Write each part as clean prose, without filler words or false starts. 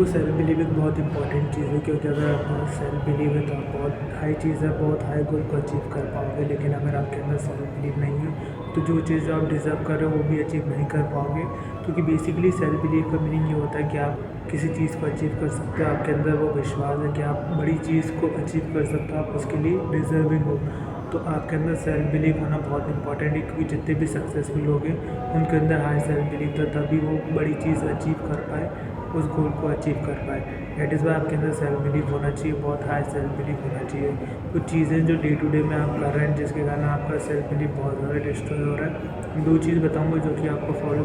तो self believe एक बहुत इंपॉर्टेंट चीज़ है, क्योंकि अगर आपके पास सेल्फ बिलीव है तो आप बहुत हाई चीज़ है, बहुत हाई गोल को अचीव कर पाओगे। लेकिन अगर आपके अंदर सेल्फ बिलीव नहीं है तो जो चीज़ आप डिज़र्व कर रहे हो वो भी अचीव नहीं कर पाओगे। क्योंकि बेसिकली सेल्फ बिलीव का मीनिंग ये होता है कि आप किसी चीज़ को अचीव कर सकते हो, आपके अंदर वो विश्वास है कि आप बड़ी चीज़ को अचीव कर सकते हो, आप उसके लिए डिज़र्विंग हो। तो आपके अंदर सेल्फ बिलीव होना बहुत इंपॉर्टेंट है, क्योंकि जितने भी सक्सेसफुल लोग हैं उनके अंदर हाई सेल्फ बिलीव था, तभी वो बड़ी चीज़ अचीव कर पाए, उस गोल को अचीव कर पाए। दैट इज़ वाई आपके अंदर सेल्फ बिलीव होना चाहिए, बहुत हाई सेल्फ बिलीव होना चाहिए। कुछ चीज़ें जो डे टू डे में आप कर रहे हैं जिसके कारण आपका सेल्फ बिलीव बहुत ज़्यादा डिस्ट्रॉय हो रहा है, दो चीज़ बताऊँगा जो कि आपको फॉलो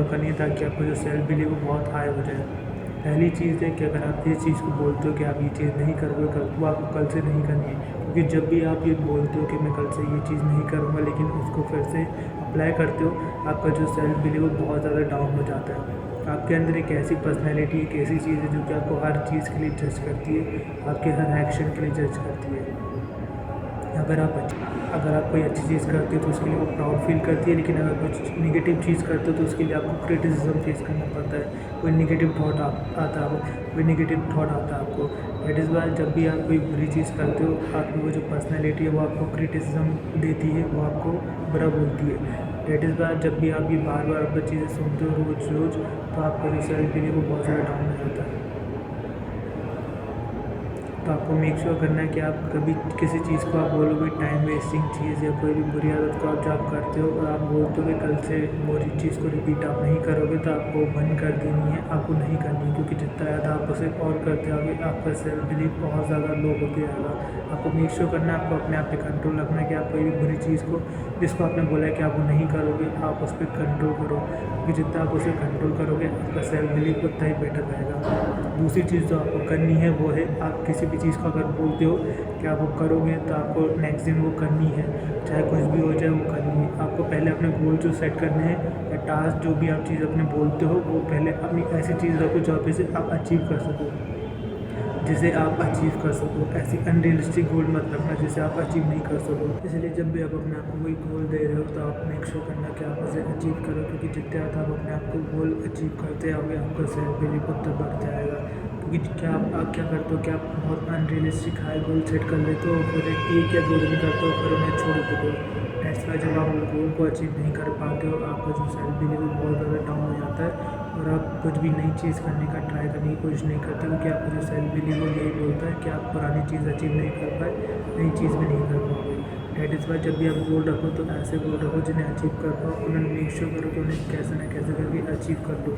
करनी है ताकि आपको जो सेल्फ बिलीव वो बहुत हाई हो जाए। पहली चीज़ है कि अगर आप ये चीज़ को बोलते हो कि आप ये चीज़ नहीं करोगे कल, वो आपको कल से नहीं करनी है। क्योंकि जब भी आप ये बोलते हो कि मैं कल से ये चीज़ नहीं करूँगा, लेकिन उसको फिर से अप्लाई करते हो, आपका जो सेल्फ बिलीव वो बहुत ज़्यादा डाउन हो जाता है। आपके अंदर एक ऐसी पर्सनैलिटी, एक ऐसी चीज़ है जो कि आपको हर चीज़ के लिए जज करती है, आपके हर एक्शन के लिए जज करती है। अगर आप कोई अच्छी चीज़ करते हो तो उसके लिए वो प्राउड फील करती है, लेकिन अगर कुछ नेगेटिव चीज़ करते हो तो उसके लिए आपको क्रिटिसिज्म फेस करना पड़ता है। कोई नेगेटिव थॉट आता है आपको। दैट इज़ वाई जब भी आप कोई बुरी चीज़ करते हो, आपकी वो जो पर्सनैलिटी है वो आपको क्रिटिसिज्म देती है, वो आपको बुरा बोलती है। दैट इज़ वाई जब भी आप ये बार बार अपनी चीज़ें सुनते हो रोज़ रोज़, तो आपका जो सेल्फ बिलीव वो बहुत ज़्यादा डाउन हो जाता है। तो आपको मेक श्योर करना है कि आप कभी किसी चीज़ को आप बोलोगे टाइम वेस्टिंग चीज़ या कोई भी बुरी आदत को आप जब करते हो और आप बोलते हो कि कल से वो चीज़ को रिपीट आप नहीं करोगे, तो आपको बंद कर देनी है, आपको नहीं करनी है। क्योंकि जितना ज़्यादा आप उसे और करते आओगे आपका सेल्फ बिलीव बहुत ज़्यादा लो होते जाएगा। आपको मेक श्योर करना है, आपको अपने आप पे कंट्रोल रखना है कि आप कोई भी बुरी चीज़ को जिसको आपने बोला है कि आप वो नहीं करोगे, आप उस पर कंट्रोल करो। क्योंकि जितना आप उसे कंट्रोल करोगे आपका सेल्फ बिलीव उतना ही बेटर रहेगा। दूसरी चीज़ जो आपको करनी है वो है, आप किसी भी चीज़ को अगर बोलते हो कि आप वो करोगे तो आपको नेक्स्ट दिन वो करनी है, चाहे कुछ भी हो जाए वो करनी है। आपको पहले अपने गोल जो सेट करने हैं या टास्क जो भी आप चीज़ अपने बोलते हो, वो पहले अपनी ऐसी चीज़ रखो जहाँ पे से आप अचीव कर सको, जिसे आप अचीव कर सको। ऐसी अनरियलिस्टिक गोल मत रखना जिसे आप अचीव नहीं कर सको। इसलिए जब भी आप अपने आप को कोई गोल दे रहे हो तो आप मेक श्योर करना कि आप उसे अचीव करो, क्योंकि जितने ज़्यादा आप अपने आप को गोल अचीव करते आओगे आपका सेल्फ बिलीव उतना बढ़ जाएगा। क्योंकि क्या आप क्या करते हो कि आप बहुत अनरियलिस्टिक हाई गोल सेट कर लेते हो, फिर एक या दो दिन करते हो फिर उन्हें छोड़ देते हो। दैट्स वाई जब आप गोल को अचीव नहीं कर पाते हो, आपका जो सेल्फ बिलीव है बहुत ज़्यादा डाउन हो जाता है और आप कुछ भी नई चीज़ करने का ट्राई करने की कोशिश नहीं करते, क्योंकि आपका जो सेल्फ बिलीव है यही बोलता है कि आप पुरानी चीज़ अचीव नहीं कर पाए, नई चीज़ भी नहीं कर पाओगे। दैट इज़ वाई जब भी आप गोल रखो तो ऐसे गोल रखो जिन्हें अचीव कर पाओ, उन्हें मेक श्योर करो कि उन्हें कैसे ना कैसे करके अचीव कर लो।